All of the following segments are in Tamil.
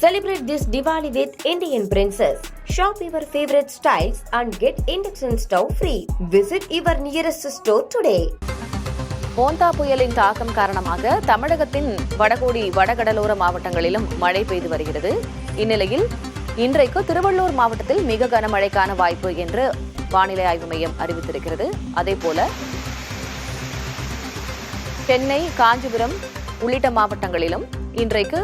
Celebrate this Diwali with Indian Princess. Shop your favorite styles and get induction stove free. Visit your nearest store today. மோந்தா புயலின் தாக்கம் காரணமாக தமிழகத்தின் வடகோடி வடகடலோர மாவட்டங்களிலும் மழை பெய்து வருகிறது. இந்நிலையில் இன்றைக்கு திருவள்ளூர் மாவட்டத்தில் மிக கனமழைக்கான வாய்ப்பு என்று வானிலை ஆய்வு மையம் அறிவித்திருக்கிறது. அதேபோல சென்னை, காஞ்சிபுரம் உள்ளிட்ட மாவட்டங்களிலும் இன்றைக்கு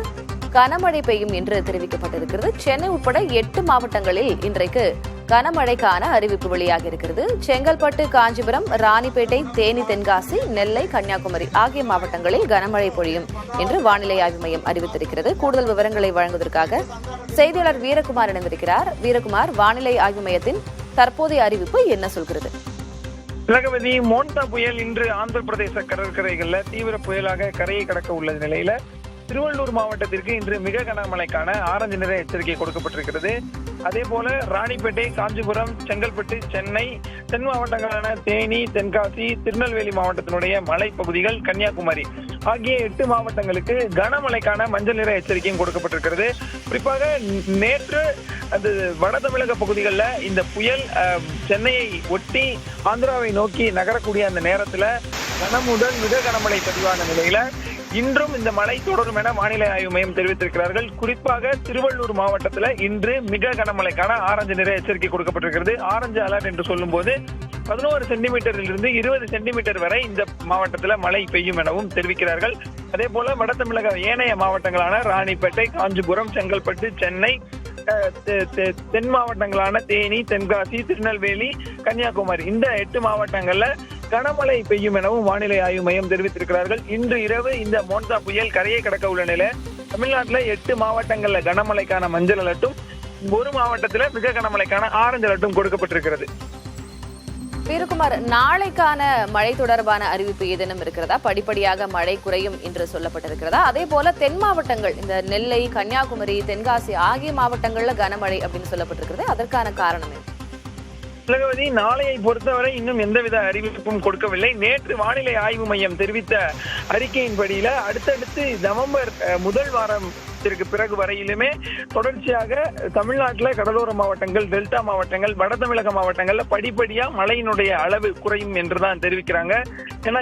கனமழை பெய்யும் என்று தெரிவிக்கப்பட்டிருக்கிறது. சென்னை உட்பட 8 மாவட்டங்களில் இன்றைக்கு கனமழைக்கான அறிவிப்பு வெளியாக இருக்கிறது. செங்கல்பட்டு, காஞ்சிபுரம், ராணிப்பேட்டை, தேனி, தென்காசி, நெல்லை, கன்னியாகுமரி ஆகிய மாவட்டங்களில் கனமழை பொழியும் என்று வானிலை ஆய்வு மையம் அறிவித்திருக்கிறது. கூடுதல் விவரங்களை வழங்குவதற்காக செய்தியாளர் வீரகுமார் இணைந்திருக்கிறார். வீரகுமார், வானிலை ஆய்வு மையத்தின் தற்போதைய அறிவிப்பு என்ன சொல்கிறது? திலகவதி, மோன்தா புயல் இன்று ஆந்திர பிரதேச கடற்கரைகளில் தீவிர புயலாக கரையை கடக்க உள்ள நிலையில திருவள்ளூர் மாவட்டத்திற்கு இன்று மிக கனமழைக்கான ஆரஞ்சு நிற எச்சரிக்கை கொடுக்கப்பட்டிருக்கிறது. அதே போல ராணிப்பேட்டை, காஞ்சிபுரம், செங்கல்பட்டு, சென்னை, தென் மாவட்டங்களான தேனி, தென்காசி, திருநெல்வேலி மாவட்டத்தினுடைய மலைப்பகுதிகள், கன்னியாகுமரி ஆகிய 8 மாவட்டங்களுக்கு கனமழைக்கான மஞ்சள் நிற எச்சரிக்கையும் கொடுக்கப்பட்டிருக்கிறது. குறிப்பாக நேற்று அது வட தமிழக பகுதிகளில் இந்த புயல் சென்னையை ஒட்டி ஆந்திராவை நோக்கி நகரக்கூடிய அந்த நேரத்தில் கனம் முதல் மிக கனமழை பதிவான நிலையில இன்றும் இந்த மழை தொடரும் என வானிலை ஆய்வு மையம் தெரிவித்திருக்கிறார்கள். குறிப்பாக திருவள்ளூர் மாவட்டத்தில் இன்று மிக கனமழைக்கான ஆரஞ்சு நிற எச்சரிக்கை கொடுக்கப்பட்டிருக்கிறது. ஆரஞ்சு அலர்ட் என்று சொல்லும் போது 11 சென்டிமீட்டரில் இருந்து 20 சென்டிமீட்டர் வரை இந்த மாவட்டத்தில் மழை பெய்யும் எனவும் தெரிவிக்கிறார்கள். அதே போல வட தமிழக ஏனைய மாவட்டங்களான ராணிப்பேட்டை, காஞ்சிபுரம், செங்கல்பட்டு, சென்னை, தென் மாவட்டங்களான தேனி, தென்காசி, திருநெல்வேலி, கன்னியாகுமரி இந்த 8 மாவட்டங்கள்ல கனமழை பெய்யும் எனவும் வானிலை ஆய்வு மையம் தெரிவித்திருக்கிறார்கள். இன்று இரவு இந்த மோன்தா புயல் கரையை கடக்க உள்ள நிலை தமிழ்நாட்டில் 8 மாவட்டங்கள்ல கனமழைக்கான மஞ்சள் அலர்ட்டும், ஒரு மாவட்டத்தில் மிக கனமழைக்கான ஆரஞ்சு அலர்ட்டும் கொடுக்கப்பட்டிருக்கிறது. வீரகுமார், நாளைக்கான மழை தொடர்பான அறிவிப்பு ஏதேனும் இருக்கிறதா? படிப்படியாக மழை குறையும் என்று சொல்லப்பட்டிருக்கிறதா? அதே போல தென் மாவட்டங்கள், இந்த நெல்லை, கன்னியாகுமரி, தென்காசி ஆகிய மாவட்டங்கள்ல கனமழை அப்படின்னு சொல்லப்பட்டிருக்கிறது. அதற்கான காரணம் என்ன? திலகவதி, நாளையை பொறுத்தவரை இன்னும் எந்தவித அறிவிப்பும் கொடுக்கவில்லை. நேற்று வானிலை ஆய்வு மையம் தெரிவித்த அறிக்கையின்படியில அடுத்தடுத்து நவம்பர் முதல் வாரத்திற்கு பிறகு வரையிலுமே தொடர்ச்சியாக தமிழ்நாட்டில் கடலோர மாவட்டங்கள், டெல்டா மாவட்டங்கள், வட தமிழக மாவட்டங்கள்ல படிப்படியா மழையினுடைய அளவு குறையும் என்றுதான் தெரிவிக்கிறாங்க. ஏன்னா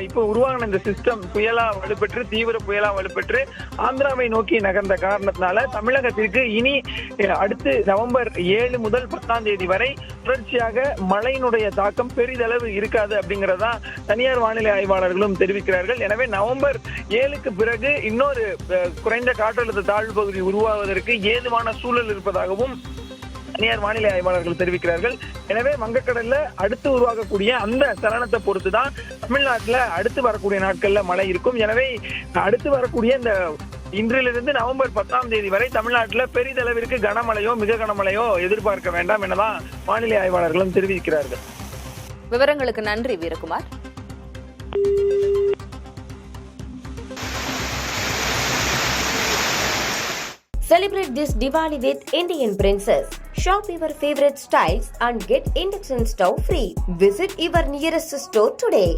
இப்போ உருவான இந்த சிஸ்டம் புயலா வலுப்பெற்று, தீவிர புயலா வலுப்பெற்று ஆந்திராவை நோக்கி நகர்ந்த காரணத்தினால தமிழகத்திற்கு இனி அடுத்து நவம்பர் 7 முதல் 10ஆம் தேதி வரை தொடர்ச்சியாக மழையினுடைய தாக்கம் பெரிதளவு இருக்காது அப்படிங்கறதா தனியார் வானிலை ஆய்வாளர்களும் தெரிவிக்கிறார்கள். எனவே நவம்பர் 7க்கு பிறகு இன்னொரு குறைந்த காற்றழுத்த தாழ்வு பகுதி உருவாவதற்கு ஏதுவான சூழல் இருப்பதாகவும் தனியார் வானிலை ஆய்வாளர்கள் தெரிவிக்கிறார்கள். எனவே வங்கக்கடல்ல அடுத்து உருவாகக்கூடிய அந்த சலனத்தை பொறுத்துதான் தமிழ்நாட்டில் அடுத்து வரக்கூடிய நாட்கள்ல மழை இருக்கும். எனவே அடுத்து வரக்கூடிய இந்த இன்றிலிருந்து நவம்பர் 10ஆம் தேதி வரை தமிழ்நாட்டில் பெரிதளவிற்கு கனமழையோ மிக கனமழையோ எதிர்பார்க்க வேண்டாம் எனதான் வானிலை ஆய்வாளர்களும் தெரிவிக்கிறார்கள். விவரங்களுக்கு நன்றி Veerakumar. Celebrate this Diwali with Indian Princess. Shop your favorite styles and get induction stove free. Visit your nearest store today.